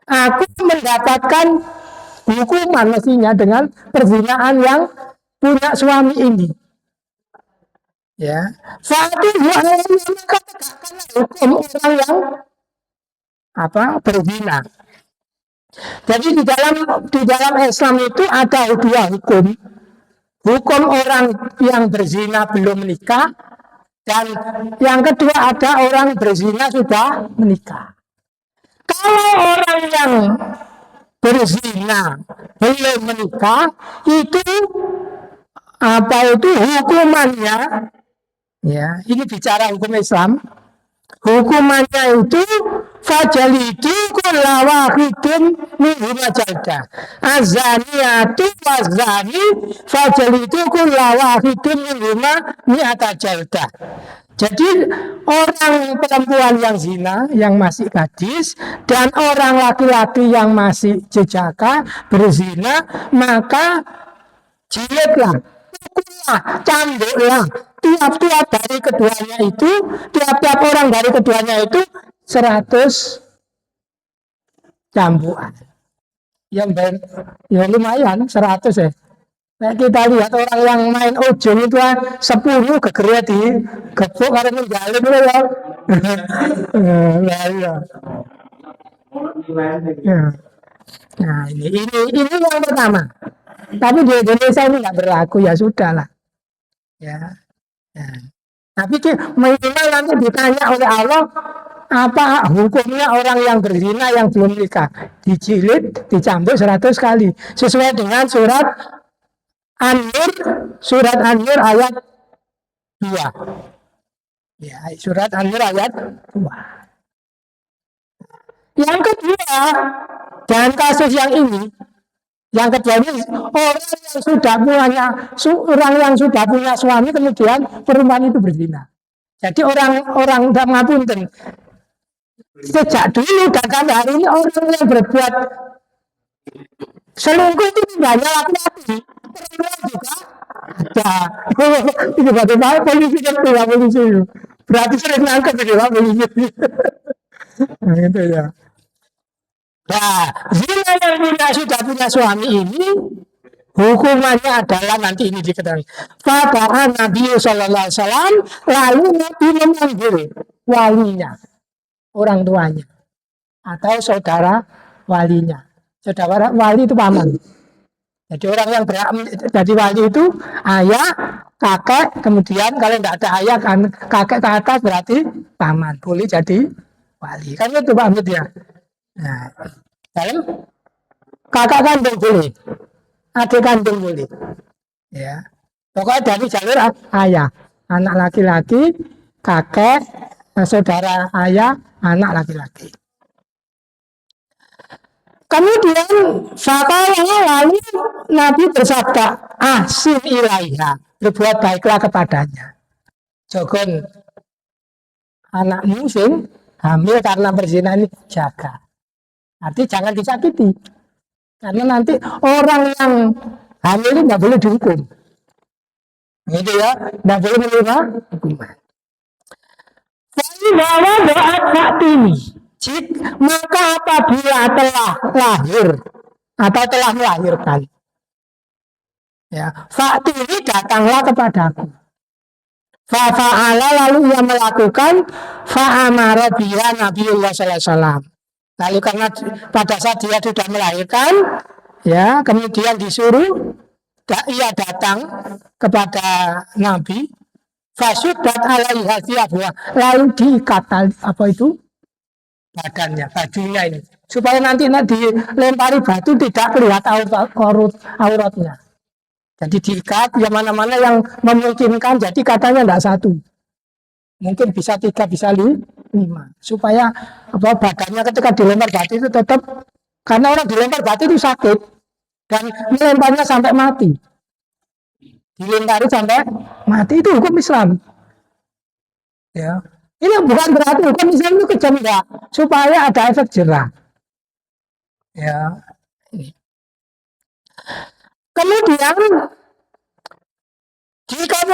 Aku mendapatkan hukuman mestinya dengan perzinaan yang punya suami ini. Ya, satu hal yang tegakkanlah hukum orang yang berzina. Jadi di dalam Islam itu ada dua hukum. Hukum orang yang berzina belum menikah dan yang kedua ada orang berzina sudah menikah. Kalau orang yang berzina belum menikah itu itu hukumannya, ya ini bicara hukum Islam, hukumannya itu fajalidu kulla wahidin minhuma jalda azaniyatu wazani fajalidu kulla wahidin minhuma mi'ata jalda. Jadi orang perempuan yang zina, yang masih gadis, dan orang laki-laki yang masih jejaka berzina, maka jilidlah, pukullah, cambuklah tiap-tiap dari keduanya itu, tiap-tiap orang dari keduanya itu 100 cambukan. Ya lumayan 100 ya. Nah, kita lihat orang yang main ojol itu 10 gegernya di gebuk karena menjalin itu ya. Ya. Nah, ini yang pertama. Tapi di Indonesia ini nggak berlaku, ya sudah lah. Ya. Nah, tapi minimal nanti ditanya oleh Allah apa hukumnya orang yang berzina yang belum nikah, dijilid, dicambuk 100 kali sesuai dengan surat An-Nur ayat 2. Ya, surat An-Nur ayat 2. Yang kedua, dan kasus yang ini, yang kedua ini orang yang sudah punya suami kemudian perempuan itu berzina. Jadi orang ngapunten, sejak dulu dan sampai hari ini orang yang berbuat selingkuh itu banyak laki-laki, perempuan juga ada. Itu bagaimana polisi kan tidak polisi itu. Berarti sering nangkep itu lah polisi. Nah, gitu ya. Nah, zina yang sudah punya suami ini hukumannya adalah nanti ini diketahui. Pada Nabi Sallallahu Alaihi Wasallam lalu Nabi memanggil walinya, orang tuanya atau saudara walinya. Saudara wali itu paman. Jadi orang yang jadi wali itu ayah, kakek, kemudian kalau tidak ada ayah kan kakek ke atas berarti paman, boleh jadi wali. Kan itu Pak Amit ya. Nah, dalam kakak kandung boleh, adik kandung boleh. Ya, pokoknya dari jalur ayah, anak laki-laki, kakek, saudara ayah, anak laki-laki. Kemudian lalu Nabi bersabda, ahsin ilaiha, berbuat baiklah kepadanya. Jogon anakmu sing hamil karena berzina ini jaga. Arti jangan disakiti. Karena nanti orang yang hamil ini tidak boleh dihukum. Gitu ya, tidak boleh menerima hukuman. Jadi bahwa doa ini, maka apabila telah lahir atau telah melahirkan, ya, ini datanglah kepadaku. Fa'ala lalu ia melakukan fa'amara biha Nabiullah sallallahu alaihi wasallam. Lalu karena pada saat dia sudah melahirkan, ya, kemudian disuruh ia datang kepada Nabi, fasudat alaiha thiyabha, lalu diikat apa itu badannya, bajunya ini, supaya nanti dilempari batu tidak kelihatan auratnya. Jadi diikat yang mana-mana yang memungkinkan. Jadi katanya tidak satu, mungkin bisa 3, bisa 5, supaya badannya ketika dilempar batu itu tetap, karena orang dilempar batu itu sakit dan melemparnya sampai mati, dilempari sampai mati, itu hukum Islam. Ya, ini bukan berarti hukum Islam itu kejam, enggak, supaya ada efek jerah. Ya, ini. Kemudian Jika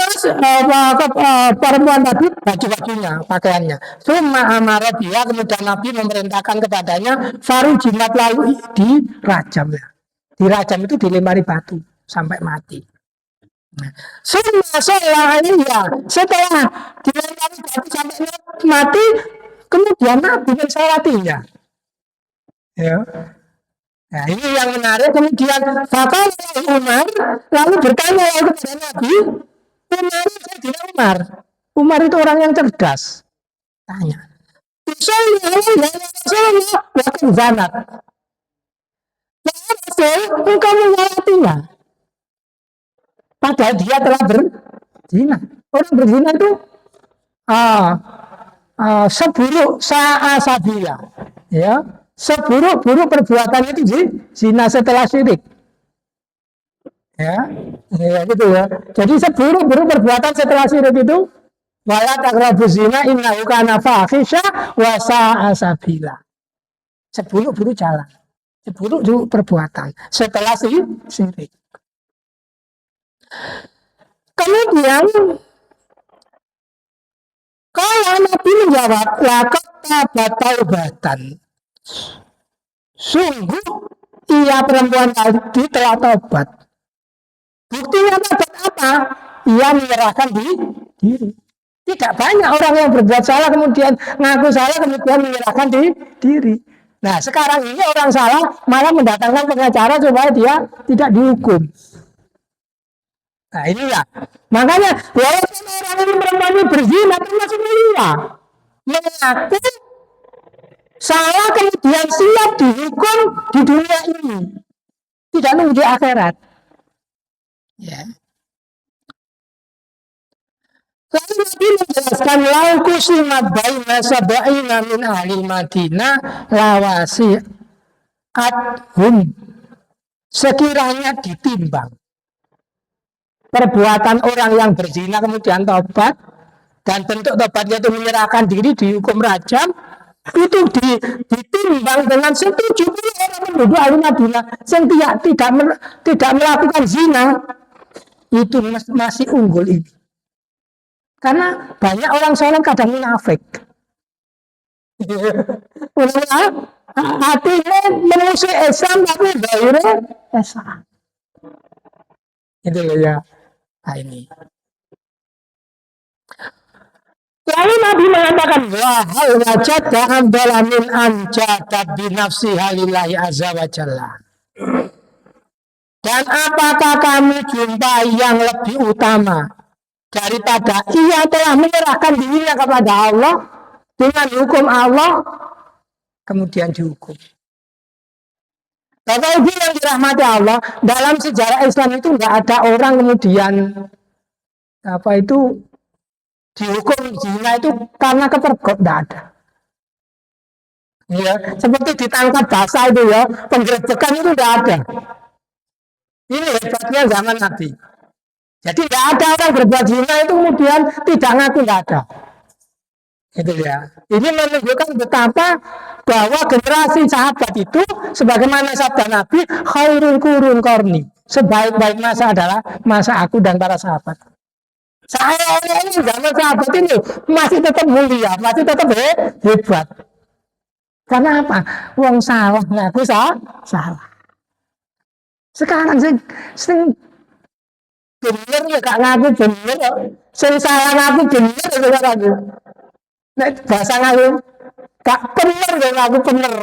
perempuan tadi baju-bajunya, pakaiannya. Suma amara dia, kemudian Nabi memerintahkan kepadanya, faru jimat lalu dirajam ya. Dirajam itu dilempari batu sampai mati. Nah, setelah dilempari batu sampai mati, kemudian Nabi mensolatinya. Ya. Nah, ini yang menarik. Kemudian Fakal Umar lalu bertanya lagi kepada Nabi, Umar, Umar itu orang yang cerdas. Tanya, bahkan zanat. Engkau menyolatinya. Padahal dia telah berzina. Orang berzina itu seburuk sa'asabila. Ya, seburuk-buruk perbuatan itu zina setelah syirik. Ya, gitu ya. Jadi seburuk-buruk perbuatan setelah syirik itu wala taqrabu zina innahu kana fahisha wa sa'a sabila. Seburuk-buruk jalan. Seburuk-buruk perbuatan setelah syirik. Kemudian kalau Nabi menjawab laqad taubatan. Sungguh ia perempuan tadi telah taubat. Buktinya taubat apa? Ia menyerahkan diri. Tidak banyak orang yang berbuat salah kemudian ngaku salah kemudian menyerahkan diri. Nah sekarang ini orang salah malah mendatangkan pengacara supaya dia tidak dihukum. Nah inilah makanya walaupun orang ini perempuan ini berzina termasuk mulia mengaku salah kemudian siap dihukum di dunia ini, tidak nunggu di akhirat. Ya. Lalu Nabi menjelaskan lauku simat baina sab'ina min ahli Madinah lawasi adhum, sekiranya ditimbang perbuatan orang yang berzina kemudian tobat dan bentuk tobatnya itu menyerahkan diri dihukum rajam, itu ditimbang dengan 70 orang penduduk ahli Madinah yang tidak melakukan zina, itu masih unggul ini. Karena banyak orang soleh kadang munafik. Hatinya memusuhi Islam tapi zahirnya Islam. Itu loh ya. Nah ini. Lalu Nabi mengatakan, wahal wajadka amdala min anjadat binafsi halillahi azza wa jalla. Dan apakah kamu jumpai yang lebih utama daripada ia telah menyerahkan dirinya kepada Allah dengan hukum Allah kemudian dihukum. Bapak Ibu yang dirahmati Allah, dalam sejarah Islam itu tidak ada orang kemudian dihukum zina itu karena kepergok, tidak ada. Ya, seperti ditangkap basah itu ya, penggerebekan itu tidak ada. Ini hebatnya zaman Nabi. Jadi tidak ada orang berbuat zina itu kemudian tidak ngaku, tidak ada. Itu ya. Ini menunjukkan betapa bahwa generasi sahabat itu sebagaimana sabda Nabi, khairul qurun qarni. Sebaik-baik masa adalah masa aku dan para sahabat. Saya ini zaman sahabat ini masih tetap mulia, masih tetap hebat. Karena apa? Wong salah ngaku salah. Sekarang sing bener ya gak ngaku bener, sing salah ngaku bener itu ngaku. Nek bahasa ngaku gak bener ya ngaku bener.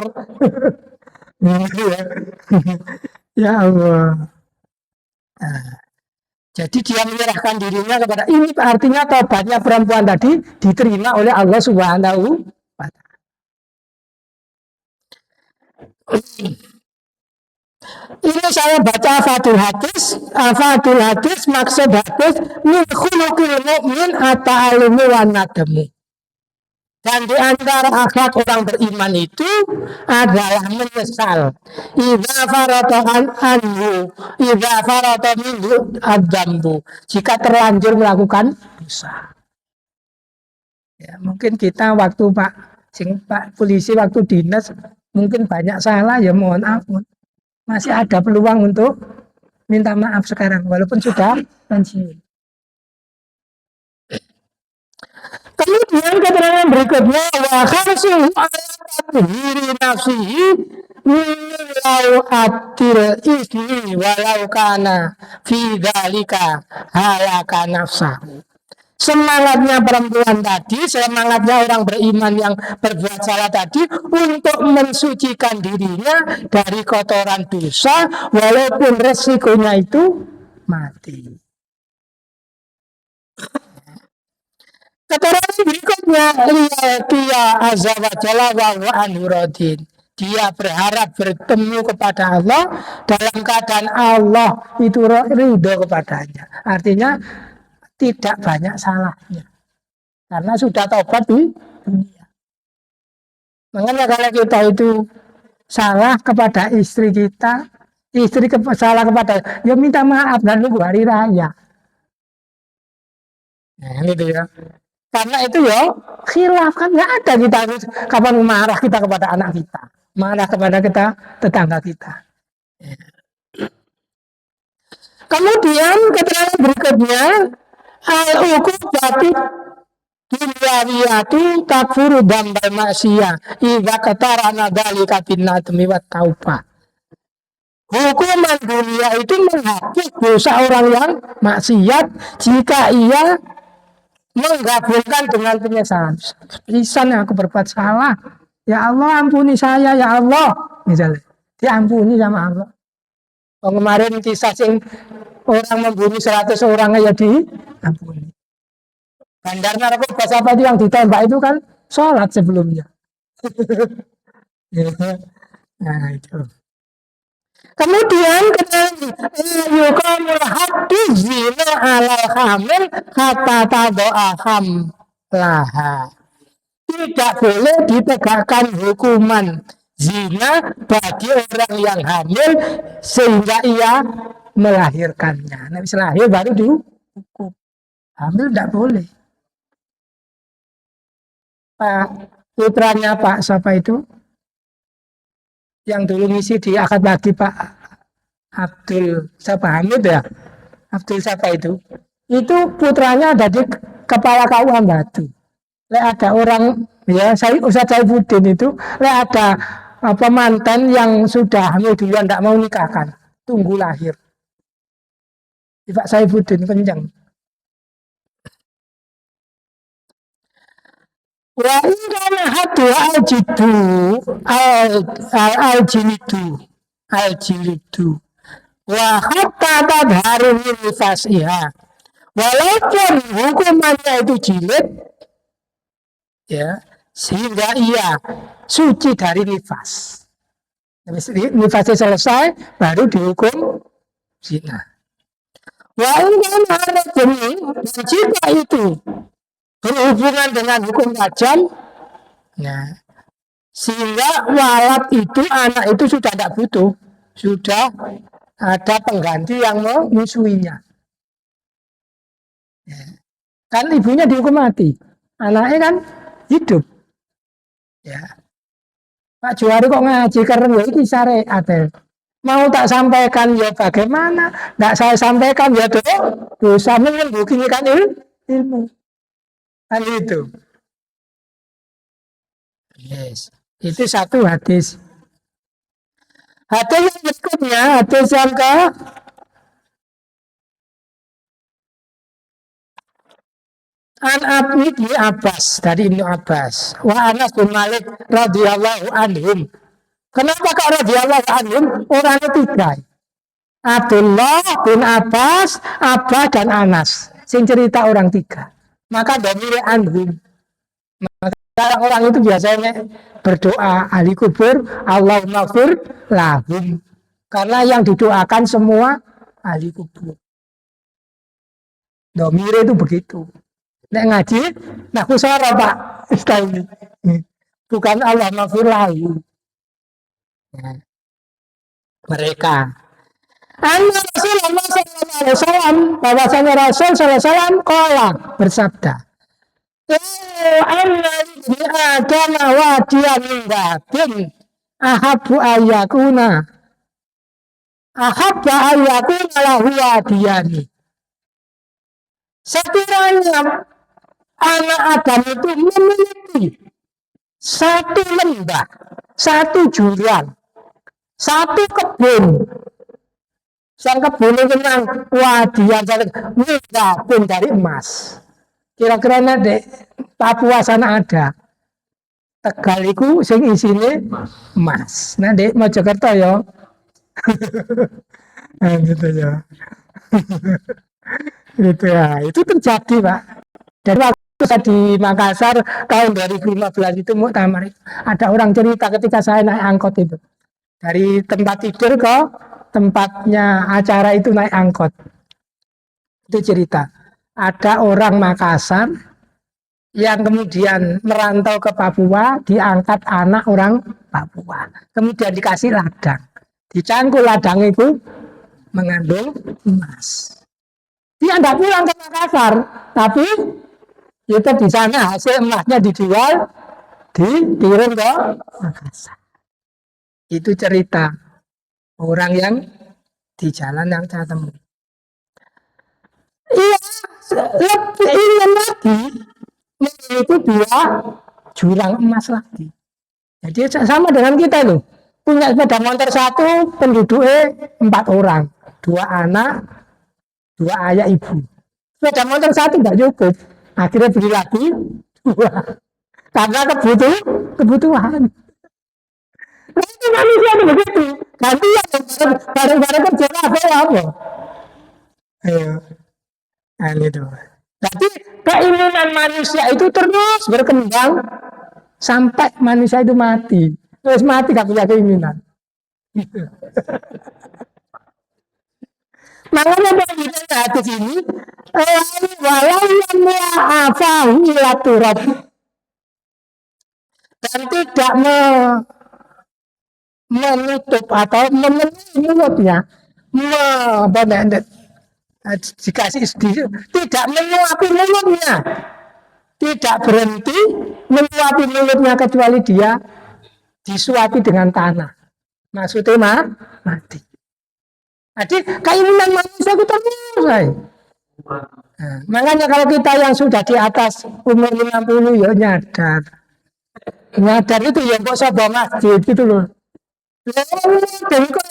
Ya Allah. Nah, jadi dia menyerahkan dirinya kepada ini, artinya tobatnya perempuan tadi diterima oleh Allah Subhanahu wa Ta'ala. Ini saya baca Fathul Hadis maksud hadis min khuluqil mu'min at-ta'allumu wan nadamu. Dan di antara akhlak orang beriman itu adalah menyesal. Idza farata anhu, idza farata minhu adzambu. Jika terlanjur melakukan dosa. Ya, mungkin kita waktu Pak polisi waktu dinas mungkin banyak salah, ya mohon ampun. Masih ada peluang untuk minta maaf sekarang walaupun sudah pensiun. Kemudian keterangan berikutnya wa kharsuhu ala tathhiri nafsihi walau atil ismi walau kana fi dzalika halaka nafsahu. Semangatnya perempuan tadi, semangatnya orang beriman yang berbuat salah tadi untuk mensucikan dirinya dari kotoran dosa walaupun resikonya itu mati. Keterangan berikutnya dia azza wa jalla wa anhurodin. Dia berharap bertemu kepada Allah dalam keadaan Allah itu ridho kepadanya. Artinya tidak banyak salahnya karena sudah tobat di dunia. Makanya kalau kita itu salah kepada istri kita, istri salah kepada, ya minta maaf dan nunggu hari raya. Nah, gitu ya. Karena itu ya khilaf kan nggak ada kita kapan marah kita kepada anak kita, marah kepada kita tetangga kita. Kemudian keterangan berikutnya al-uqubatu dunyawiyatu takfuru dambal maksiyah idza qatarana dzalika bin nadmi wat taubah. Hukuman dunia itu menghapus dosa orang yang maksiat jika ia menggabungkan dengan penyesalan. Misalnya aku berbuat salah, ya Allah ampuni saya, ya Allah, misalnya diampuni sama Allah. Kemarin kisah sing orang membunuh 100 orang ya diampuni. Bandar narkoba siapa itu yang ditembak itu kan sholat sebelumnya. Nah itu. Kemudian yuqamul haddu zina alal hamil hatta tado'aham laha. Tidak boleh ditegakkan hukuman zina bagi orang yang hamil sehingga ia melahirkannya. Nah, setelah lahir baru dihukum. Hamil tidak boleh. Pak putranya Pak siapa itu? Yang dulu ngisi di akad lagi Pak Abdul siapa Hamid ya? Abdul siapa itu? Itu putranya ada di kepala KUA Batu. Ada orang ya Ustaz Saifuddin itu ada apa mantan yang sudah hamil duluan tidak mau nikahkan, tunggu lahir. Pak Saifuddin kencang. Wa ingkana hadu al-jilidu wa hatta tadharu min nifasiha. Walaupun hukumannya itu jilid ya, sehingga ia suci dari nifas. Nifasnya selesai baru dihukum zina. Wa ingkana rajulun, dan jika itu berhubungan dengan hukum rajam, nah, sehingga walad itu anak itu sudah tidak butuh, sudah ada pengganti yang menyusuinya. Ya. Kan ibunya dihukum mati, anaknya kan hidup. Ya. Pak Juwari kok ngaji karena ini syariat. Mau tak sampaikan ya bagaimana? Tidak saya sampaikan ya dosa menyembunyikan ilmu. Kan itu. Yes. Itu satu hadis. Hadis yang berikutnya, hadis yang ke An Ibnu Abbas, dari Ibnu Abbas, wa Anas bin Malik radhiyallahu anhum. Kenapa kok radhiyallahu anhum? Orangnya tiga. Abdullah bin Abbas, Abba dan Anas. Sing cerita orang tiga. Maka domire anhum. Maka orang itu biasanya berdoa ahli kubur, Allahumma fir lahum. Karena yang didoakan semua ahli kubur. Domire itu begitu. Nek ngaji, nah kusara Pak ini. Bukan Allah mafir lahu. Ya. Mereka. Anna Rasulullah SAW, bahwasanya Rasul SAW bersabda, anna ibni Adam wadiyan min dhahabin ahabba ayyakuna lahu wadiyani. Sekiranya Anak Adam itu memiliki satu lembah, satu jurang, satu kebun. Sang kebun itu memang wadian pun dari emas. Kira-kira di Papua sana ada. Tegal itu sing isine emas. Nah di Mojokerto ya. Nah, gitu ya. Gitu ya. Itu terjadi, Pak. Dari waktu saya di Makassar tahun 2015 itu muktamar itu, ada orang cerita ketika saya naik angkot itu. Dari tempat tidur ke tempatnya acara itu naik angkot. Itu cerita. Ada orang Makassar yang kemudian merantau ke Papua, diangkat anak orang Papua. Kemudian dikasih ladang. Dicangkul ladang itu mengandung emas. Dia tidak pulang ke Makassar, tapi itu di sana hasil emasnya dijual, dikirim ke Makassar. Itu cerita orang yang di jalan yang saya temui. Iya, lebih ingin lagi memiliki dua jurang emas lagi. Jadi sama dengan kita loh. Punya sepeda motor satu, penduduknya 4 orang. 2 anak, 2 ayah ibu. Sepeda motor satu nggak cukup. Akhirnya beli lagi 2. Karena kebutuhan. Nah, itu manusia itu begitu. Gantian bareng-bareng kerja apa? Ayo. Nah, itu. Jadi keinginan manusia itu terus berkembang sampai manusia itu mati. Terus mati gak punya keinginan. Makanya dari hadis ini, walau yang afahu ila turab, dan tidak menutup atau memenuhi mulutnya, dikasih tidak menyuapi mulutnya, tidak berhenti menyuapi mulutnya kecuali dia disuapi dengan tanah. Maksudnya mati. Jadi keinginan manusia itu terus. Nah, makanya kalau kita yang sudah di atas umur 50 ya nyadar. Nyadar itu ya kok sebuah masjid gitu loh. Dan kok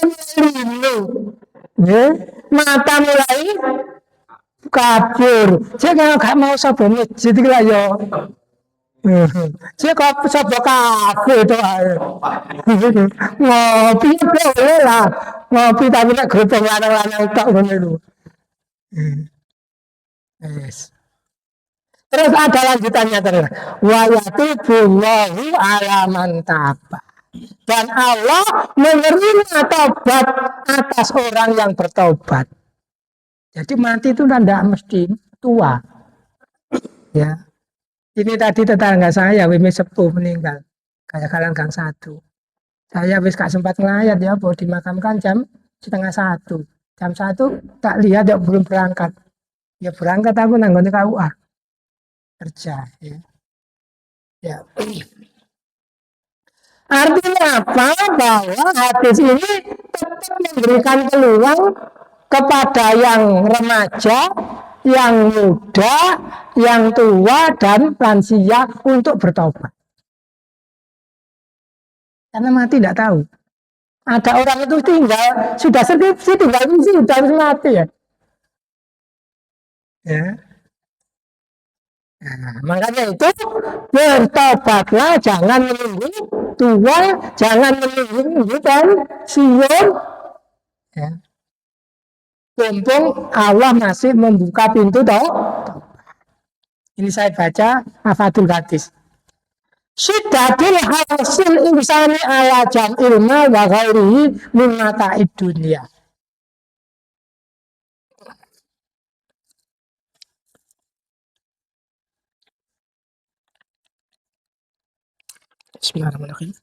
ya, mata mulai kabur. Saya gak mau sebuah masjid gitu lah ya. Saya kok sebuah kafe itu ngopi boleh lah. Ngopi tapi nak gerupeng lanang-lanang tak begitu. Yes. Terus ada lanjutannya terus. Wa yatubullahu ala man taba. Dan Allah menerima taubat atas orang yang bertobat. Jadi mati itu tidak mesti tua. Ya. Ini tadi tetangga saya wis sepuh meninggal. Kayak kalian Gang 1. Saya wis gak sempat ngelayat ya, baru dimakamkan jam 12:30. Jam 1 tak lihat ya belum berangkat. Ya berangkat aku nanggung KUA. Kerja ya. Ya. Artinya apa? Bahwa hadis ini tetap memberikan peluang kepada yang remaja, yang muda, yang tua, dan lansia untuk bertobat. Karena mati tidak tahu. Ada orang itu tinggal, sudah skripsi, tinggal misi, sudah harus mati ya. Ya. Nah, makanya itu bertobatlah, jangan menunggu tua, jangan menunggu pensiun. Ya. Mumpung Allah masih membuka pintu toh. Ini saya baca Afatul Hadis. Syiddatul hasil insani ala jam'il mal wa ghairihi min mata'id dunia. Bismillahirrahmanirrahim.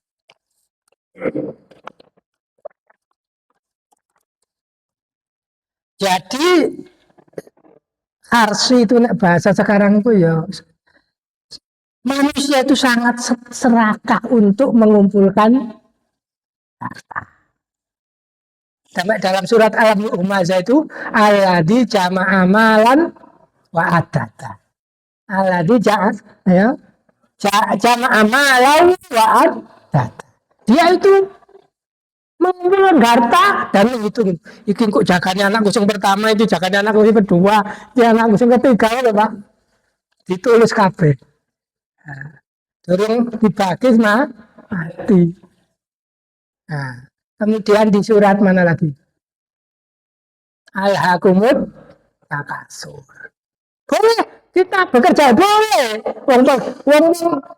Jadi arsi itu bahasa sekarang itu ya manusia itu sangat serakah untuk mengumpulkan harta. Sampai dalam surat Al-Humazah itu alladzi jama'a malan wa adada. Alladzi ya jama'a malau wa'ad data. Dia itu mengumpulkan harta dan menghitung. Iki kok jaganya anak yang pertama, itu jaganya anak yang kedua, dia anak yang ketiga, ya Pak. Ditulis kabeh. Nah, turun dibagi mati. Nah, kemudian di surat mana lagi? Alhaakumut takasur. Boleh kita bekerja, boleh. Wong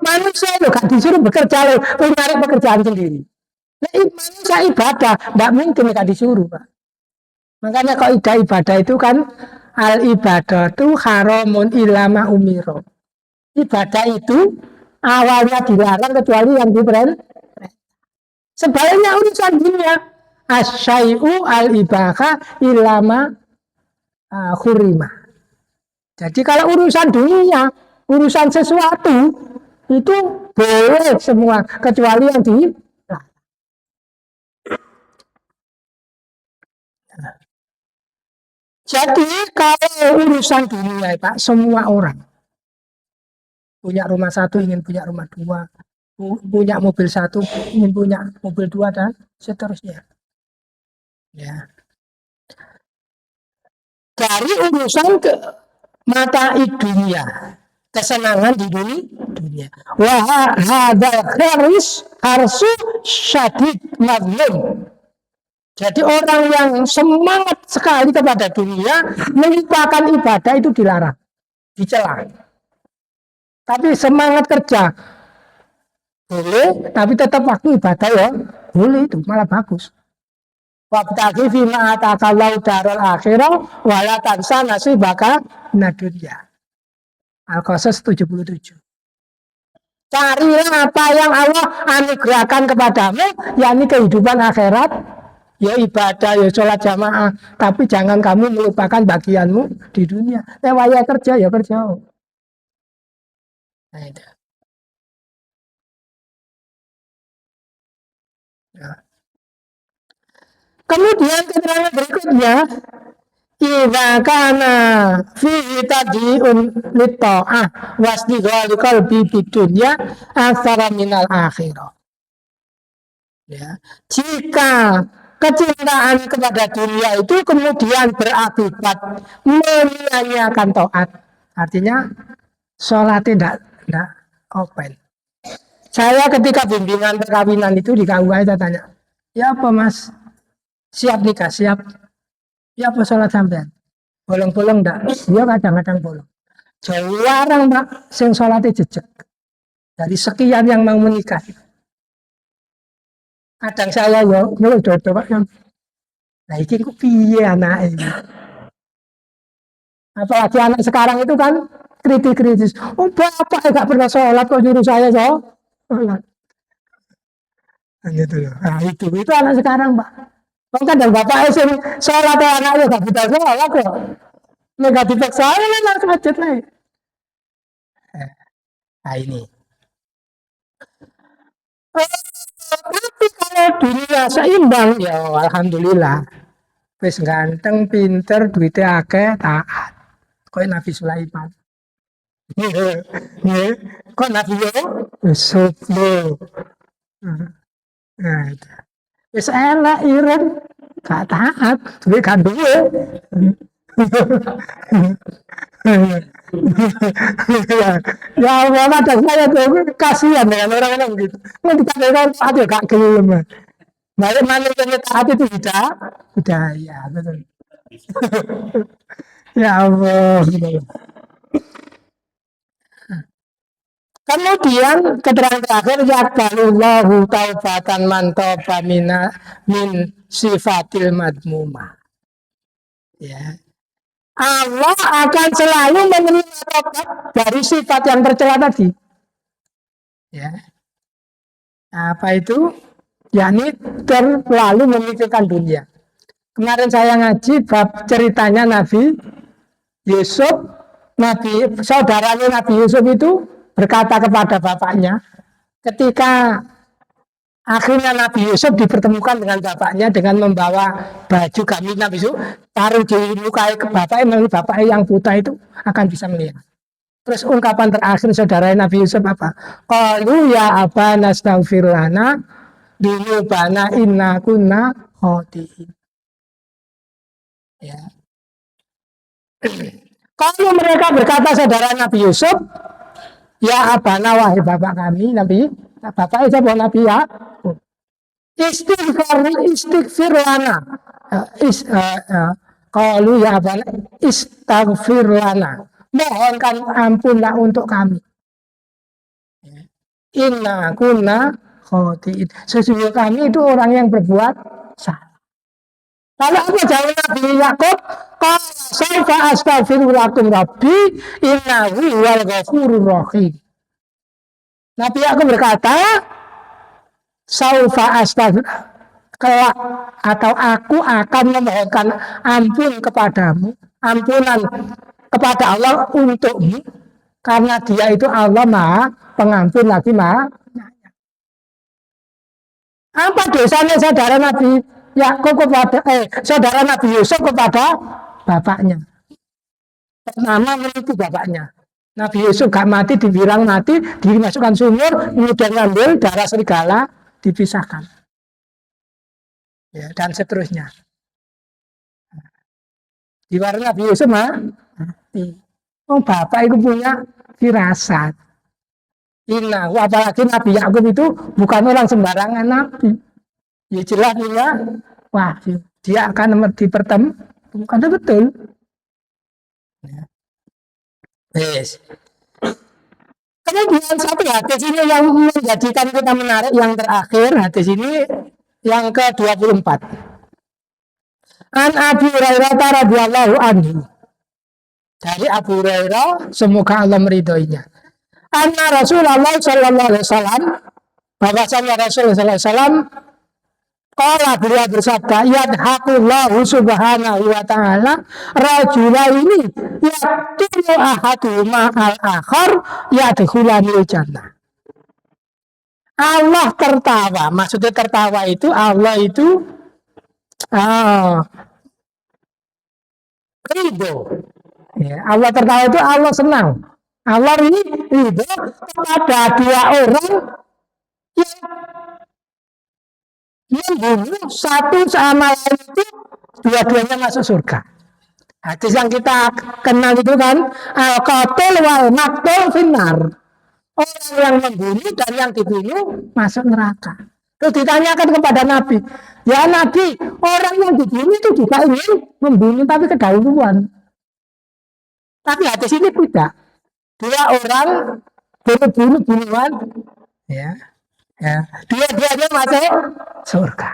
manusia itu gak disuruh bekerja, loh, mencari pekerjaan sendiri. Nah, manusia ibadah, tidak mungkin gak disuruh, Pak. Makanya kaidah ibadah itu kan al ibadah itu haramun ilama umiro. Ibadah itu awalnya dilarang kecuali yang diperintah. Sebaliknya urusan dunia, asyai'u al ibaha ilama khurima. Jadi kalau urusan dunia, urusan sesuatu itu boleh semua kecuali yang di. Jadi kalau urusan dunia, Pak, semua orang punya rumah satu ingin punya rumah dua, punya mobil satu ingin punya mobil dua, dan seterusnya. Ya. Dari urusan ke mata dunia, kesenangan di dunia. Wah, hadal harsu syadid mazlum. Jadi orang yang semangat sekali kepada dunia, melupakan ibadah itu dilarang, dicela. Tapi semangat kerja boleh, tapi tetap waktu ibadah ya boleh, itu malah bagus. Wabtaghi fima atakallahu darul akhirah wala tansa nasibaka nadunya. Al-Qasas 77. Carilah apa yang Allah anugerahkan kepadamu, yakni kehidupan akhirat, ya ibadah, ya sholat jamaah, tapi jangan kamu melupakan bagianmu di dunia. Waya kerja ya kerja. Nah, itu. Nah. Kemudian keterangan berikutnya, idza kana fihi tadi'un lit-ta'ah wasdighali qalbi bidunya aksara minal akhirah. Ya. Jika kecintaan kepada dunia itu kemudian berakibat menyia-nyiakan taat, artinya sholat tidak open. Saya ketika bimbingan perkawinan itu di KUA saya tanya, ya apa mas, siap nikah, siap, ya apa sholat sampean, bolong-bolong enggak? Dia kadang-kadang bolong. Jarang Pak sing sholatnya jejak. Dari sekian yang mau menikah, kadang saya yo mulai dodo Pak yang, nah ini kok piye anak ini. Apalagi anak sekarang itu kan kritis. Oh bapak enggak pernah sholat kok nyuruh saya sholat. Gitu loh. Nah itu anak sekarang Pak. Kok kadang bapak sing sholat anaknya enggak bisa sholat kok. Nggak dipaksa lah masjid lah. Nah ini. Tapi kalau dunia seimbang ya alhamdulillah. Wis ganteng, pinter, duitnya akeh, taat. Kok Nabi Sulaiman. Kok Nabi Yusuf lo. Nah, itu. Wis elek iren, gak taat, duit gak duwe. Ya Allah, kadang saya tuh kasihan dengan orang-orang begitu. Nanti kadang taat ya gak gelem. Balik manusia taat itu budaya, betul. Ya Allah. Kemudian keterangan terakhir yaqbalullahu taubatan man tauba min sifatil madmumah. Ya. Allah akan selalu menerima tobat dari sifat yang tercela tadi. Ya. Apa itu? Yakni terlalu memikirkan dunia. Kemarin saya ngaji bab ceritanya Nabi Yusuf, saudaranya Nabi Yusuf itu berkata kepada bapaknya, ketika akhirnya Nabi Yusuf dipertemukan dengan bapaknya dengan membawa baju gamis Nabi Yusuf, taruh di muka ke bapaknya, bapaknya yang buta itu akan bisa melihat. Terus ungkapan terakhir saudara Nabi Yusuf apa? Qalu ya abana astaghfir lana dunubana inna kunna khotiin. Ya. Kalau mereka berkata saudara Nabi Yusuf, ya abana wahai bapak kami, Nabi, bapak itu bukan Nabi ya, istighfir lana. Qalu ya abana istaghfir lana. Mohonkan ampunlah untuk kami. Inna kunna khotiin. Sesungguhnya kami itu orang yang berbuat salah. Lalu apa jawab Nabi Yakub? Saufa astaghfirullakum rabbi innahu huwal ghafurur rahim. Nabi Yakub berkata, saufa astaghfir kelak atau aku akan memohonkan ampun kepadamu, ampunan kepada Allah untukmu, karena dia itu Allah Maha Pengampun lagi Maha. Apa dosanya saudara Nabi Yakub kepada saudara Nabi Yusuf kepada bapaknya? Pertama menipu bapaknya. Nabi Yusuf gak mati, dibilang mati, dimasukkan sumur, kemudian ngambil darah serigala, dipisahkan. Ya, dan seterusnya. Di warna Nabi Yusuf mati. Oh, bapak itu punya firasat. Inna, apalagi Nabi Yakub itu bukan orang sembarangan Nabi. Ya jelas ya, wah dia akan dipertemukan, betul. Yes. Kemudian satu hadis ini yang menjadikan kita menarik, yang terakhir hadis ini yang ke-24. An Abu Hurairah radhiyallahu anhu. Dari Abu Hurairah, semoga Allah meridhoinya. Anna Rasulullah sallallahu alaihi wasallam, bahwasanya Rasulullah sallallahu alaihi wasallam qala, beliau bersabda, yadhaqullahu subhanahu wa ta'ala rajulaini yaqtulu ahaduhuma al-akhar yadkhulani jannah. Allah tertawa, maksudnya tertawa itu Allah itu ridho. Ya, Allah tertawa itu Allah senang. Allah ini ridho kepada dua orang yang membunuh satu sama lain itu, dua-duanya masuk surga. Hadis yang kita kenal itu kan al-qatil wal maqtul finnar. Orang yang membunuh dan yang dibunuh masuk neraka. Terus ditanyakan kepada Nabi, ya Nabi, orang yang dibunuh itu juga ingin membunuh tapi kedahuluan. Tapi hadis ini tidak. Dua orang bunuh-bunuhan, ya, dua-duanya masuk surga.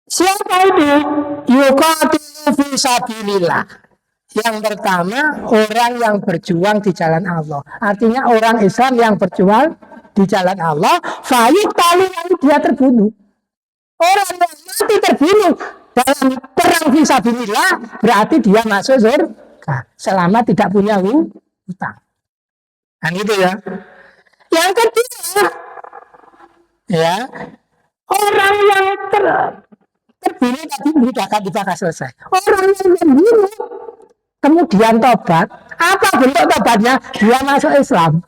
Siapa itu? Yuqatilu fi sabilillah. Yang pertama, orang yang berjuang di jalan Allah. Artinya orang Islam yang berjuang di jalan Allah, fayuqtalu, lalu dia terbunuh. Orang yang mati terbunuh dalam perang fi sabilillah berarti dia masuk surga selama tidak punya hutang. Kan gitu ya. Yang kedua, ya, orang yang terbunuh tadi sudah dibahas selesai. Orang yang membunuh kemudian tobat, apa bentuk tobatnya? Dia masuk Islam.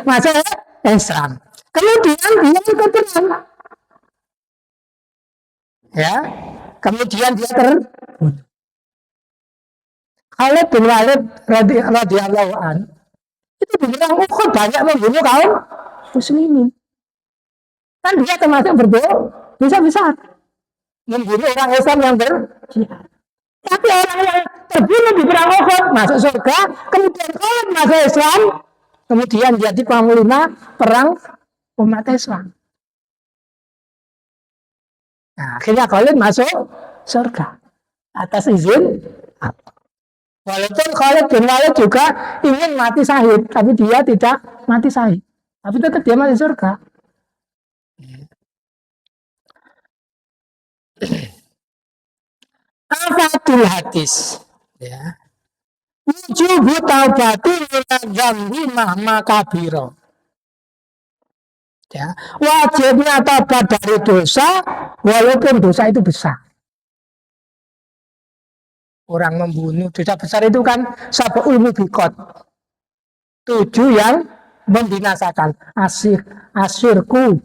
Masuk Islam. Kemudian dia ikut perang. Ya, kemudian dia terbunuh. Khalid bin Walid radhiyallahu an itu di perang Uhud banyak membunuh kaum muslimin. Kan dia termasuk bisa membunuh orang Islam yang berjihad. Tapi orang yang terbunuh di perang Uhud masuk surga, kemudian Khalid masuk Islam, kemudian jadi panglima perang umat Islam. Nah, akhirnya Khalid masuk surga atas izin Allah. Walaupun Khalid bin Walid juga ingin mati syahid, tapi dia tidak mati syahid. Tapi tetap dia masuk surga. Afatul hadis, ya. Wujubu taubati minadzambi mahma kabiro. Ya, wajibnya taubat dari dosa walaupun dosa itu besar. orang membunuh. Dosa besar itu kan sab'ul mubiqat. 7 yang membinasakan. Asyirku,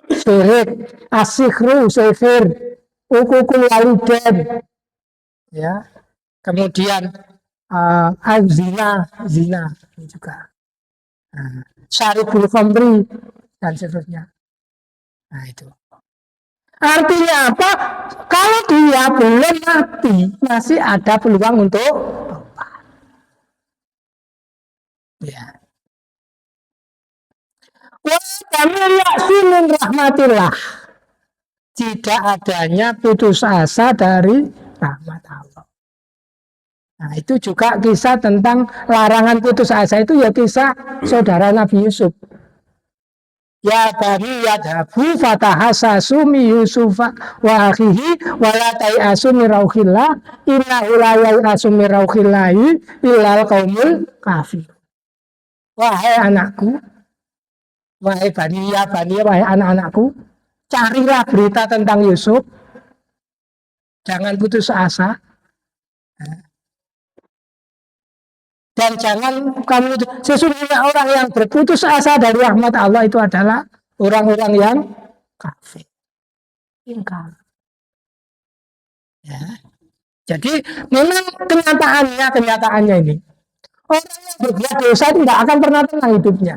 syirik, asyikru, sihir, ukukul walidain, ya. Kemudian zina juga. Syaribul khamri dan seterusnya. Nah, itu. Artinya apa? Kalau dia belum mati, masih ada peluang untuk tobat. Ya. Wa min rahmatillah. Tidak adanya putus asa dari rahmat Allah. Nah, itu juga kisah tentang larangan putus asa itu ya kisah saudara Nabi Yusuf. Ya bani yadhabu fatahasasu mi Yusufa wa akhihi wa la tayasu min rauhillah innahu la yayasu min rauhillahi illal qaumul kafir. Wahai anakku, wahai bani ya bani, wahai anak-anakku, carilah berita tentang Yusuf. Jangan putus asa. Dan jangan kamu, sesungguhnya orang yang berputus asa dari rahmat Allah itu adalah orang-orang yang kafir, ingkar. Ya. Jadi memang kenyataannya ini orang yang berbuat dosa itu tidak akan pernah tenang hidupnya.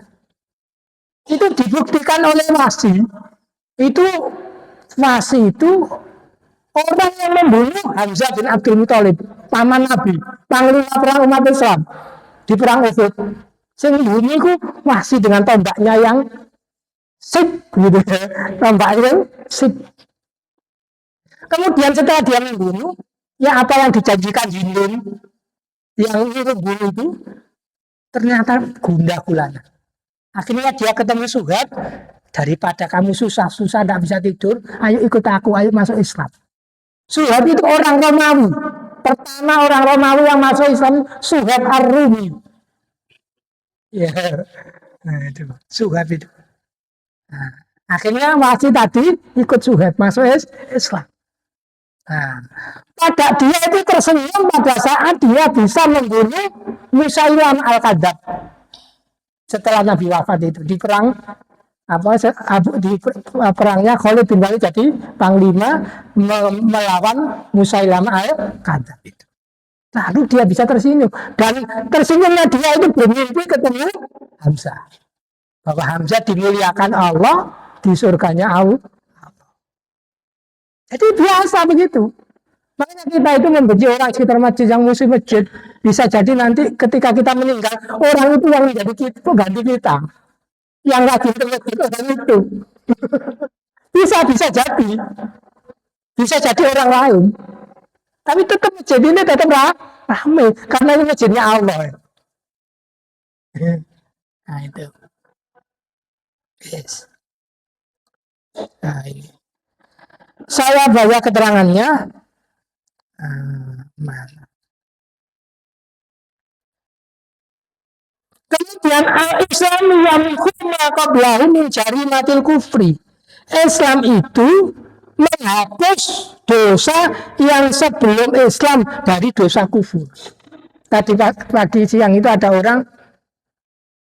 Itu dibuktikan oleh Wasi. Wasi itu orang yang membunuh Hamzah bin Abdul Muthalib, paman Nabi, panglima perang umat Islam di perang Uhud. Sing bunyi ku masih dengan tombaknya yang sip gitu ya. Tombaknya sip. Kemudian setelah dia membunuh, ya apa yang dijanjikan Hindun yang itu bunuh itu ternyata gundah gulana. Akhirnya dia ketemu Suhaib, daripada kamu susah-susah tidak bisa tidur, ayo ikut aku, ayo masuk Islam. Suhaib itu orang Romawi. Pertama orang Romawi yang masuk Islam Suhaib Ar-Rumi. Ya, nah itu Suhaib itu. Nah, akhirnya Wasi tadi ikut Suhaib masuk Islam. Nah, pada dia itu tersenyum pada saat dia bisa membunuh Musailam Al-Kadzab. Setelah Nabi wafat itu di perang di perangnya Khalid bin Walid jadi panglima melawan Musailamah al-Kadzab itu. Lalu dia bisa tersenyum dan tersenyumnya dia itu bermimpi ketemu Hamzah. Bahwa Hamzah dimuliakan Allah di surganya Allah. Jadi biasa begitu. Makanya kita itu membenci orang sekitar masjid yang musuh masjid. Bisa jadi nanti ketika kita meninggal orang itu yang menjadi kita, ganti kita. Yang rajin terlebih orang itu bisa jadi orang lain, tapi tetap masjid ini tetap ramai karena ini masjidnya Allah. Nah itu yes. Nah ini saya bawa keterangannya mana. Kemudian al-Islam yang huma qablahu min jarimatil kufri. Islam itu menghapus dosa yang sebelum Islam dari dosa kufur. Tadi pagi siang itu ada orang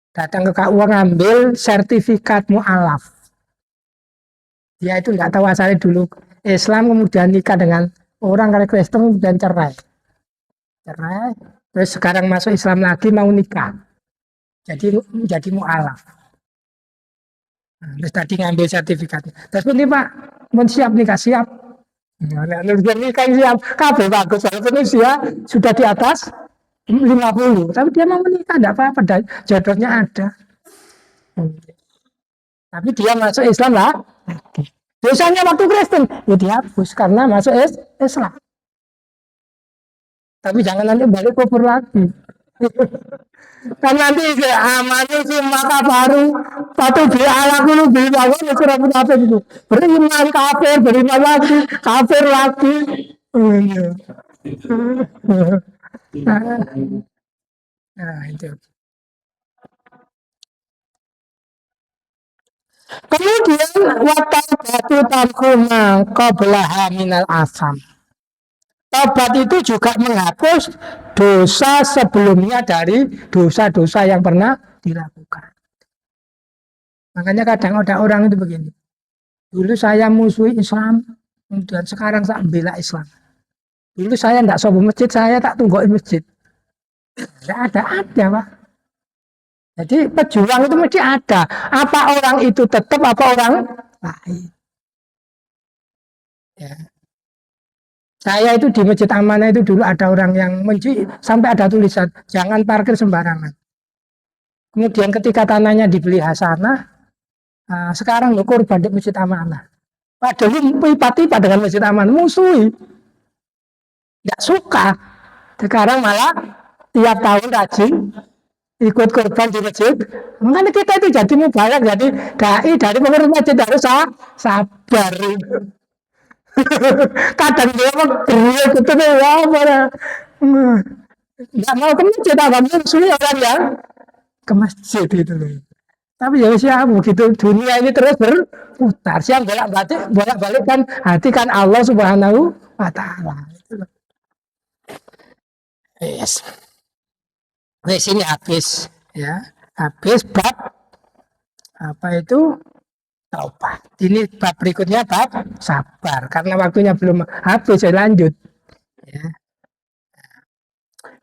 datang ke KUA ngambil sertifikat mu'alaf. Dia itu nggak tahu asalnya dulu Islam, kemudian nikah dengan orang Kristen dan cerai. Terus sekarang masuk Islam lagi mau nikah. Jadi mu'alaf. Nah, terus tadi ngambil sertifikatnya. Terus ini Pak, mau siap nikah siap. Nikah siap, kabeh bagus. Walaupun usia sudah di atas 50, tapi dia mau menikah, tidak apa-apa. Jodohnya ada. Tapi dia masuk Islam lah. Dosanya waktu Kristen, ya dihapus karena masuk Islam. Tapi jangan nanti balik kufur lagi. Kan nanti amanu maka baru satu dia ala dulu bangun surat munafik itu beriman kafir lagi nah itu. Kemudian watabatu tarkuma qablaha minal asam. Taubat itu juga menghapus dosa sebelumnya dari dosa-dosa yang pernah dilakukan. Makanya kadang ada orang itu begini. Dulu saya musuhi Islam, kemudian sekarang saya bela Islam. Dulu saya tidak sobo masjid, saya tak tungguin masjid. Tidak ada, Pak. Jadi pejuang itu mesti ada. Apa orang itu tetap, apa orang lain. Ya. Saya itu di Masjid Amanah itu dulu ada orang yang menci, sampai ada tulisan, jangan parkir sembarangan. Kemudian ketika tanahnya dibeli Hasanah, sekarang lo korban di Masjid Amanah. Padahal tiba-tiba dengan Masjid Amanah, musuhi. Tidak suka. Sekarang malah tiap tahun rajin ikut korban di masjid. Makanya kita itu jadi mubarak, jadi dai dari pengurus masjid harus sabar. Kadang dia mau beriak gitu nih, ya mana nggak mau ke masjid, apa musuhnya orang yang ke masjid itu loh. Tapi ya siapa begitu, dunia ini terus berputar. Siang bolak balik kan hati kan Allah Subhanahu wa Ta'ala. Yes. Wes ini habis ya, habis bab apa itu taubat. Ini bab berikutnya bab sabar. Karena waktunya belum habis, saya lanjut. Ya.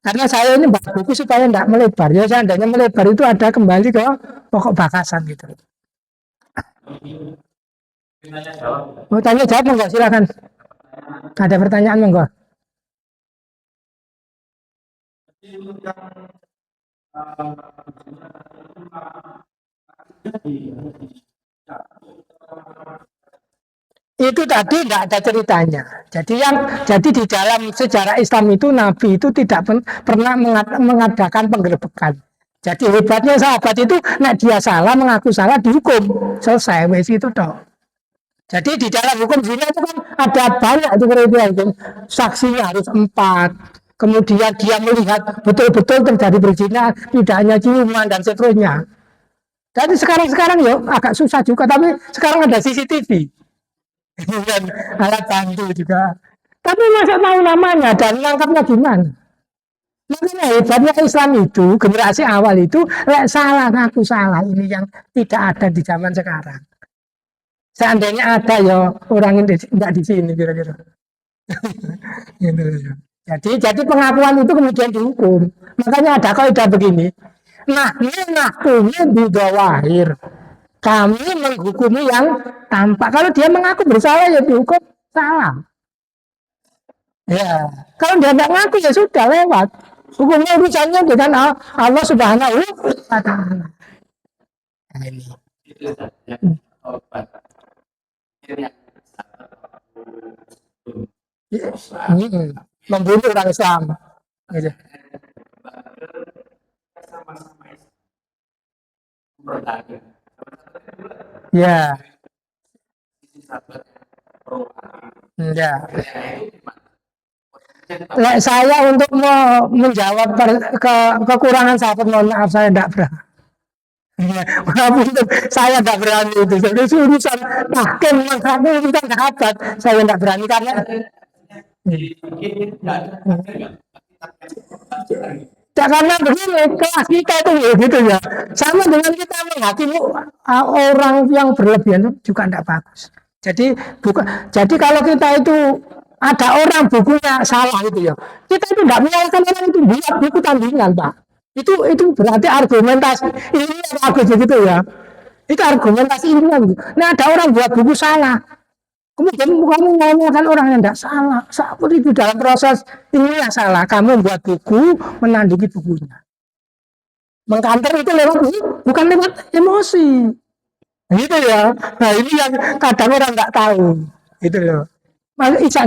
Karena saya ini bab buku supaya tidak melebar. Ya seandainya melebar itu ada kembali ke pokok bakasan gitu. Mau tanya jawab enggak? Silakan. Ada pertanyaan enggak? Itu tadi tidak ada ceritanya. Jadi di dalam sejarah Islam itu Nabi itu tidak pernah mengadakan penggerbekan. Jadi hebatnya sahabat itu, nah dia salah mengaku salah dihukum selesai wes itu toh. Jadi di dalam hukum zina itu kan ada banyak itu kriteria hukum. Saksinya harus 4. Kemudian dia melihat betul-betul terjadi berzina, tidak hanya ciuman dan seterusnya. Jadi sekarang ya agak susah juga, tapi sekarang ada CCTV. Dan alat bantu juga. Tapi masa tahu namanya dan nangkapnya gimana? Makanya hebatnya Islam itu, generasi awal itu, salah ngaku salah, ini yang tidak ada di zaman sekarang. Seandainya ada ya orang ini tidak di sini kira-kira. Gitu, ya. Jadi pengakuan itu kemudian dihukum. Makanya ada kaidah begini. Nah, mengakunya di bawahir. Kami menghukumi yang tampak. Kalau dia mengaku bersalah ya dihukum salah. Ya, kalau dia tidak mengaku ya sudah lewat. Hukumnya urusannya dengan Allah Subhanahu wa Ta'ala. Nah, ini. Membunuh orang Islam. Gitu. Ya. Ya. Saya untuk menjawab kekurangan sahabat, mohon maaf saya tidak berani. Walaupun saya tidak berani itu. Jadi urusan hakim menghakimi urusan sahabat, saya tidak berani karena karena begini, kelas kita itu ya gitu ya. Sama dengan kita menghakimi orang yang berlebihan juga tidak bagus. Jadi kalau kita itu ada orang bukunya salah itu ya, kita itu tidak menyalahkan orang itu buat buku tandingan, Pak. Itu berarti argumentasi ini bagus begitu ya. Itu argumentasi ilmiah. Nah ada orang buat buku salah, kemudian kamu ngomongkan orang yang tidak salah. Seperti itu dalam proses ilmiah salah. Kamu buat buku menandingi bukunya. Mengkanter itu lewat bukan lewat emosi. Gitu ya. Nah ini yang kadang orang nggak tahu. Gitu loh. Mas Isa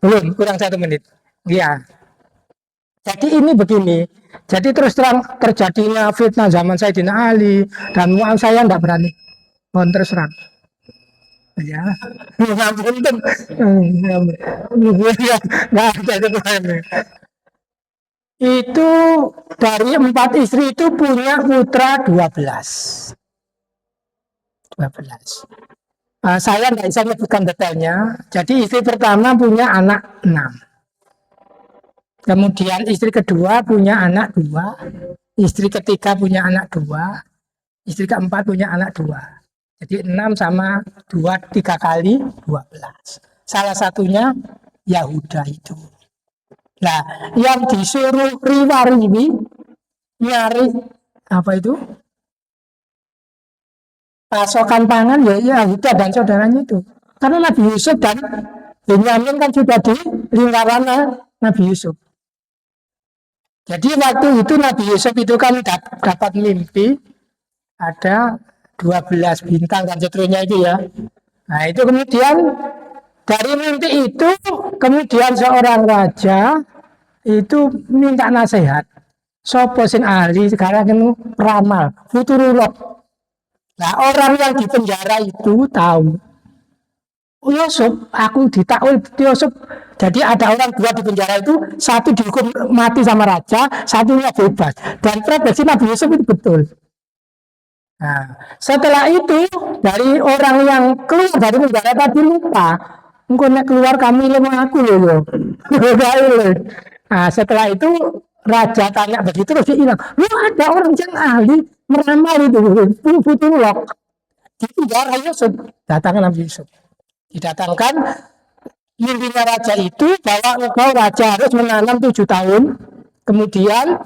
belum kurang 1 menit. Iya. Jadi ini begini. Jadi terus terang terjadinya fitnah zaman Sayyidina Ali dan saya tidak berani. Mohon terus terang. Ya, ngapunten. Itu dari 4 istri itu punya putra 12. Saya nggak bisa menyebutkan detailnya. Jadi istri pertama punya anak 6. Kemudian istri kedua punya anak 2. Istri ketiga punya anak 2. Istri keempat punya anak 2. Jadi 6 sama 2, 3 kali 12. Salah satunya Yahuda itu. Nah, yang disuruh riwariwi nyari apa itu? Pasokan pangan ya Yahuda dan saudaranya itu. Karena Nabi Yusuf dan Benyamin kan sudah di lingkaran Nabi Yusuf. Jadi waktu itu Nabi Yusuf itu kan dapat mimpi ada 12 bintang dan seterusnya itu ya. Nah itu kemudian dari mimpi itu kemudian seorang raja itu minta nasihat. Sopo sing ahli sekarang itu ramal, futurolog. Nah orang yang di penjara itu tahu. Oh Yusuf, aku ditakwil Yusuf. Jadi ada orang 2 di penjara itu, satu dihukum mati sama raja, satunya bebas. Dan prediksi Nabi Yusuf itu betul. Nah, setelah itu dari orang yang keluar dari penjara tadi lupa, engkau keluar kami lemah aku loh. Nah, setelah itu raja tanya begitu terus dia hilang. Lu ada orang yang ahli meramal itu, futurolog. Di penjara Yusuf, datangkan Nabi Yusuf. Didatangkan mimpinya raja itu bahwa engkau raja harus menanam 7 tahun, kemudian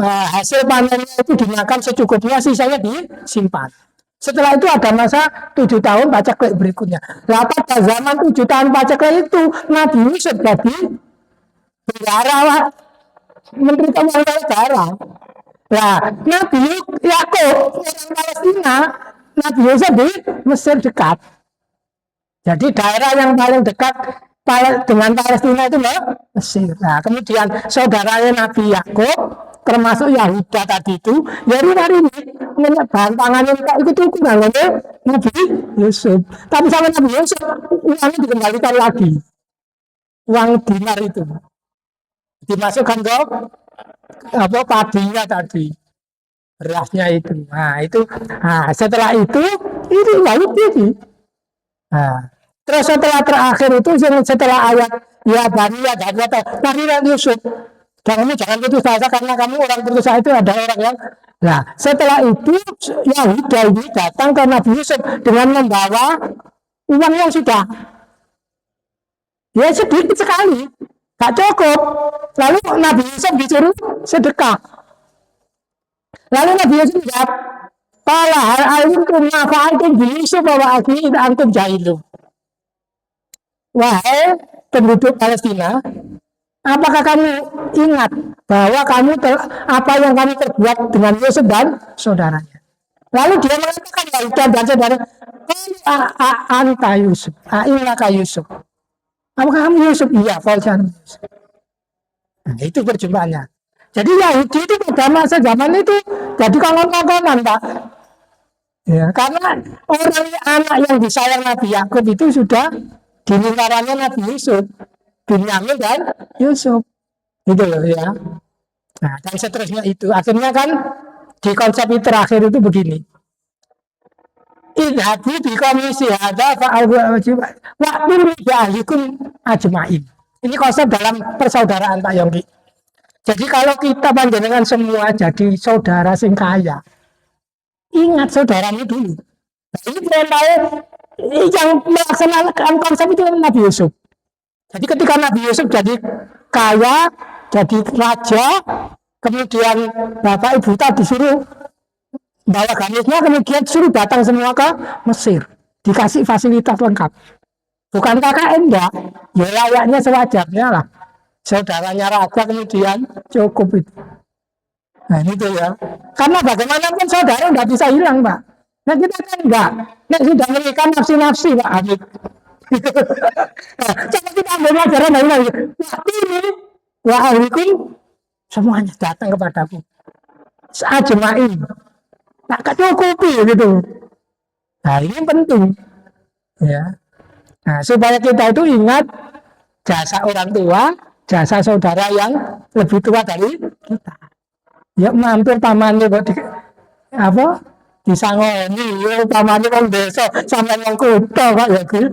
hasil panennya itu dimakan secukupnya, sisanya disimpan. Setelah itu ada masa 7 tahun paceklik berikutnya. Nah, pada zaman 7 tahun paceklik itu Nabi Yusuf jadi penjara, menteri keuangan negara. Nah, Nabi Yakub orang Palestina, Nabi Yusuf di Mesir dekat. Jadi daerah yang paling dekat dengan Palestina itu Mesir. Nah, kemudian saudaranya Nabi Yakub termasuk Yahuda tadi itu, ya hari ini bahan pangannya ikut ukuran Nabi Yusuf. Tapi sama Nabi Yusuf uangnya dikembalikan lagi, uang dinar itu dimasukkan ke apa padinya tadi, berasnya itu. Nah itu, nah setelah itu Yahudi. Nah, terus setelah terakhir itu setelah ayat ya Bani ya Bani Yusuf, kamu jangan putus asa karena kamu orang putus asa itu ada orang yang. Nah setelah itu Yahuda ini datang ke Nabi Yusuf dengan membawa uang yang sudah ya sedikit sekali, gak cukup. Lalu Nabi Yusuf disuruh sedekah. Lalu Nabi Yusuf jawab, "Qala hal alimtum ma fa'altum bi Yusuf wa akhihi id antum jahilun." Wahai penduduk Palestina, apakah kamu ingat bahwa apa yang kamu perbuat dengan Yusuf dan saudaranya? Lalu dia mengatakan Yahuda dan saudara, "Anta Yusuf, innaka Yusuf." Apakah kamu Yusuf? Iya, Faljan Yusuf. Nah, itu perjumpaannya. Jadi Yahudi itu pada masa zaman itu jadi kawan-kawanan, Pak. Ya, karena orang anak yang disayang Nabi Yakub itu sudah di lingkarannya Nabi Yusuf, Binyamin dan Yusuf, gitu loh ya. Nah, dan seterusnya itu akhirnya kan di konsep terakhir itu begini. Idhabu bi komisi hadza waktu ahlikum ajmain. Ini konsep dalam persaudaraan Pak Yongki. Jadi kalau kita panjenengan semua jadi saudara sing kaya, ingat saudaranya dulu. Nah, ini perintah yang melaksanakan konsep itu Nabi Yusuf. Jadi ketika Nabi Yusuf jadi kaya, jadi raja, kemudian bapak ibu tadi disuruh bawa ganisnya, kemudian suruh datang semua ke Mesir, dikasih fasilitas lengkap. Bukan KKN enggak, ya layaknya sewajarnya lah. Saudaranya raja kemudian cukup itu. Nah itu ya. Karena bagaimanapun saudara enggak bisa hilang, Pak. Nah kita kan enggak. Nah sudah menikah nafsi-nafsi, Pak Habib. Nah, coba kita ambil pelajaran dari Nabi. Ini wa ahlikum semuanya datang kepadaku. Ajmain. Tak cukupi gitu. Nah ini penting. Ya. Nah supaya kita itu ingat jasa orang tua, jasa saudara yang lebih tua dari kita. Ya mampir pamannya apa disangoni umpamanya wong desa sampai wong kota Pak ya Gus.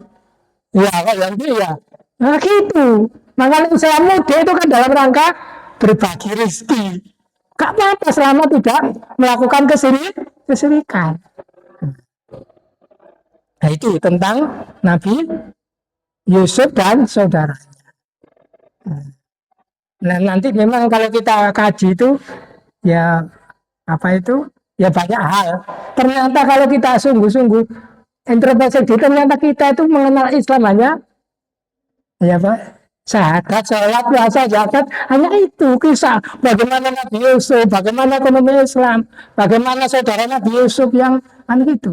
Ya Pak ya gitu ya. Nah gitu. Makanya usaha muda itu kan dalam rangka berbagi rezeki. Gak apa-apa selama tidak melakukan kesirikan. Nah itu tentang Nabi Yusuf dan saudara. Nah nanti memang kalau kita kaji itu ya apa itu ya banyak hal. Ternyata kalau kita sungguh-sungguh introspeksi, ternyata kita itu mengenal Islam hanya ya Pak syahadat, sholat, puasa, zakat, hanya itu kisah bagaimana Nabi Yusuf, bagaimana ekonomi Islam, bagaimana saudara Nabi Yusuf yang itu.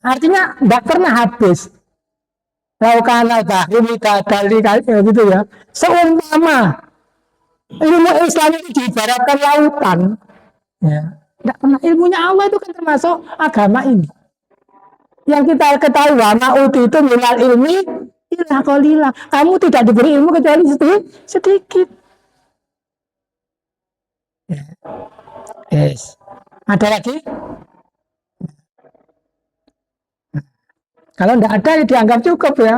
Artinya tidak pernah habis. Laukana bahri mitadali gitu ya. Seumpama ilmu Islam itu diibaratkan lautan, ya. Tidak pernah ilmunya Allah itu kan termasuk agama ini. Yang kita ketahui wama uti itu minal ilmi illa qalila. Kamu tidak diberi ilmu kecuali sedikit. Ya. Yes. Ada lagi? Kalau tidak ada ya dianggap cukup ya.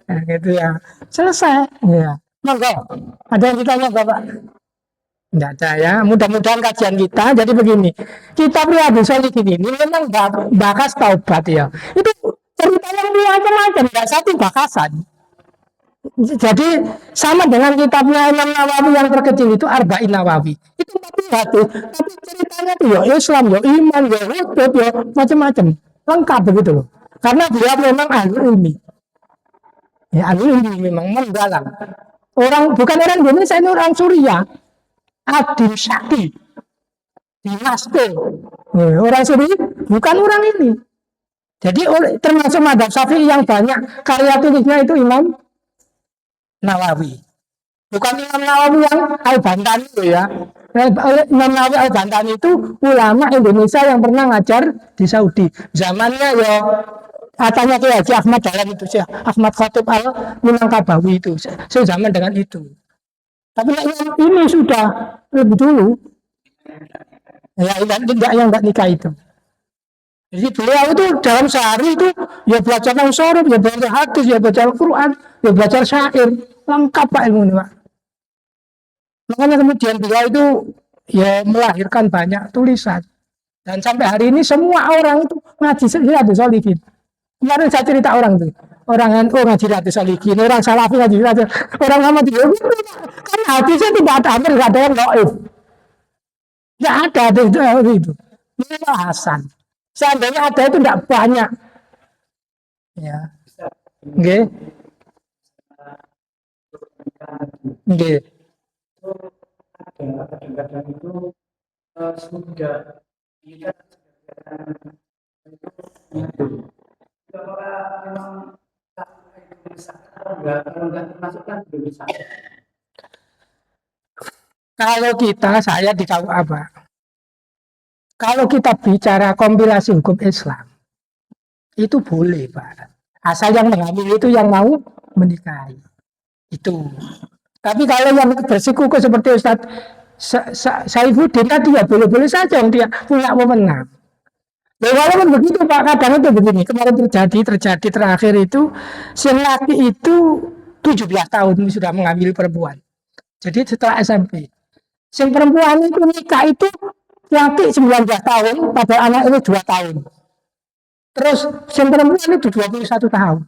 Nah, gitu ya. Selesai. Ya. Monggo. Ada yang ditanya Bapak? Tidak ada ya. Mudah-mudahan kajian kita jadi begini. Kita Riyadhus Shalihin ini memang bakas taubat ya. Itu ceritanya macam-macam, tidak satu bakasan. Jadi sama dengan kitabnya Imam Nawawi yang terkecil itu Arba'in Nawawi. Itu satu. Tapi ceritanya itu ya Islam, ya iman, ya hudud, ya macam-macam. Lengkap begitu loh. Karena beliau memang ahli ilmi. Ya ahli ilmi memang mendalam. Orang bukan orang Indonesia, ini orang Suriah. Abdul Syaki di Moskow. Orang Suriah bukan orang ini. Jadi termasuk madzhab Syafi'i yang banyak karya tulisnya itu Imam Nawawi. Bukan Imam Nawawi yang Al-Bantani itu ya. Imam Nawawi Al-Bantani itu ulama Indonesia yang pernah ngajar di Saudi. Zamannya ya katanya Kiai Haji Ahmad Dahlan itu sih, Ahmad Khatib Al-Minangkabawi itu. Sezaman dengan itu. Tapi ini sudah lebih dulu. Ya, yang enggak nikah itu. Jadi beliau itu dalam sehari itu ya belajar Al-Sorab, ya belajar hadis, ya belajar Al-Quran, ya belajar syair. Lengkap Pak ilmu ini Pak. Makanya kemudian beliau itu ya melahirkan banyak tulisan. Dan sampai hari ini semua orang itu ngaji Riyadhus Shalihin. Kemarin saya cerita orang itu. Orang NU ngaji Riyadhus Shalihin, orang Salafi ngaji Riyadhus, orang Ahmadiyah. Kan hadisnya tidak ada, hampir tidak ada yang dhaif. Tidak ada itu. Ini Hasan. Seandainya ada itu tidak banyak. Ya. Nggih. Nggih. Kadang-kadang itu sudah kita memang kalau kita saya ditahu apa? Kalau kita bicara kompilasi hukum Islam, itu boleh Pak. Asal yang mengambil itu yang mau menikahi. Itu. Tapi kalau yang bersikukuh seperti Ustadz Saifuddin tadi ya boleh-boleh saja dia punya wewenang. Ya walaupun begitu Pak, kadang itu begini, kemarin terjadi terakhir itu, si laki itu 17 tahun sudah mengambil perempuan. Jadi setelah SMP. Si perempuan itu nikah itu laki 19 tahun, pada anak ini 2 tahun. Terus si perempuan itu 21 tahun.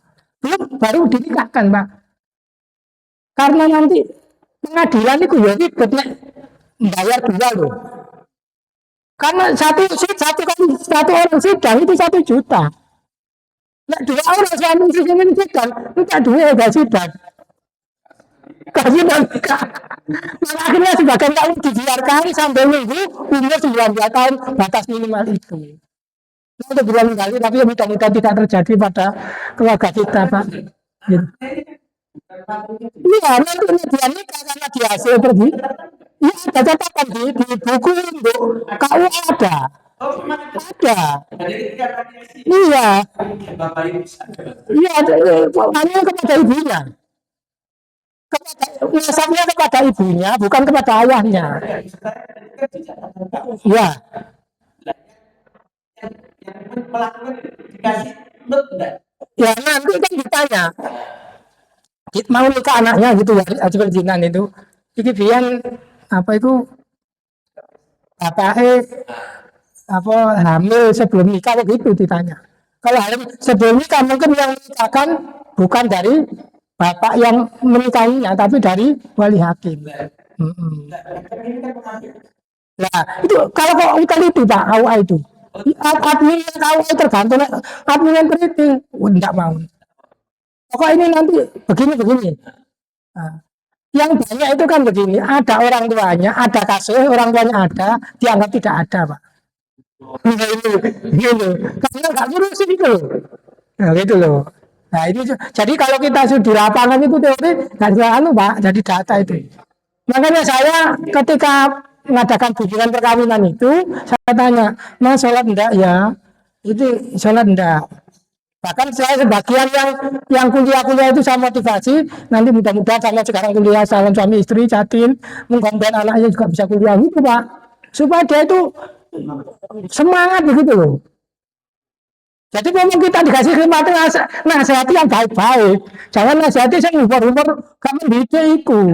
Belum baru dinikahkan Pak. Karena nanti pengadilan itu ya ribet membayar dua loh. Karena satu orang sidang itu 1 juta. Nah, 2 orang suami istri ini sidang, minta duit gak sidang. Kasih nikah. Nah, akhirnya sebagian tahun dibiarkan sampai nunggu umur 19 tahun batas minimal itu. Itu berulang kali, tapi mudah-mudahan tidak terjadi pada keluarga kita, Pak. Gitu. Iya, nanti dia nikah karena dia hasil pergi. Iya, ada catatan di buku untuk KU ada. Ada. Iya. Iya, hanya kepada ibunya. Nasabnya kepada ibunya, bukan kepada ayahnya. Iya. melakukan dikasih menurut enggak? Ya nanti kan ditanya, mau nikah anaknya gitu ya, Haji Perjinan itu. Iki Bian apa itu bapaknya apa hamil sebelum nikah begitu ditanya. Kalau hamil sebelum nikah mungkin yang menikahkan bukan dari bapak yang menikahinya, tapi dari wali hakim. Mm-mm. Ini kan pengambil. Nah, itu kalau kok utang itu Pak, KUA itu. Admin yang KUA tergantung admin yang keriting. Enggak mau. Pokok ini nanti begini. Nah, yang banyak itu kan begini, ada orang tuanya, ada kasus, orang tuanya ada, dianggap tidak ada, Pak. Nah, itu, gitu. Karena nggak ngurusin itu loh. Nah, gitu loh. Nah, ini jadi kalau kita sudah di lapangan itu teori nggak selalu Pak, jadi data itu. Makanya saya ketika mengadakan kunjungan perkawinan itu, saya tanya, mau sholat enggak ya? Itu sholat enggak. Bahkan saya sebagian yang kuliah-kuliah itu saya motivasi, nanti mudah-mudahan sama sekarang kuliah calon suami istri, catin, mengkomben anaknya juga bisa kuliah gitu Pak. Supaya dia itu semangat begitu loh. Jadi memang kita dikasih khidmat nasihati yang baik-baik. Jangan nasihati yang umur-umur kamu itu.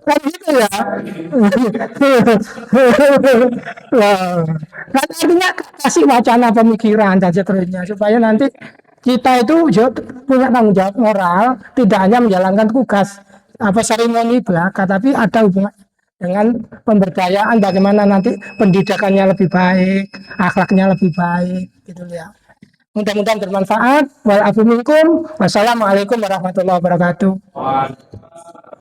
Kan gitu ya. Nah, kan artinya kasih wacana pemikiran dan seterusnya supaya nanti kita itu punya tanggung jawab moral, tidak hanya menjalankan tugas apa seremoni belaka, tapi ada hubungan dengan pemberdayaan bagaimana nanti pendidikannya lebih baik, akhlaknya lebih baik, gitu ya. Mudah-mudahan bermanfaat. Walaupun minkum. Wassalamualaikum warahmatullahi wabarakatuh.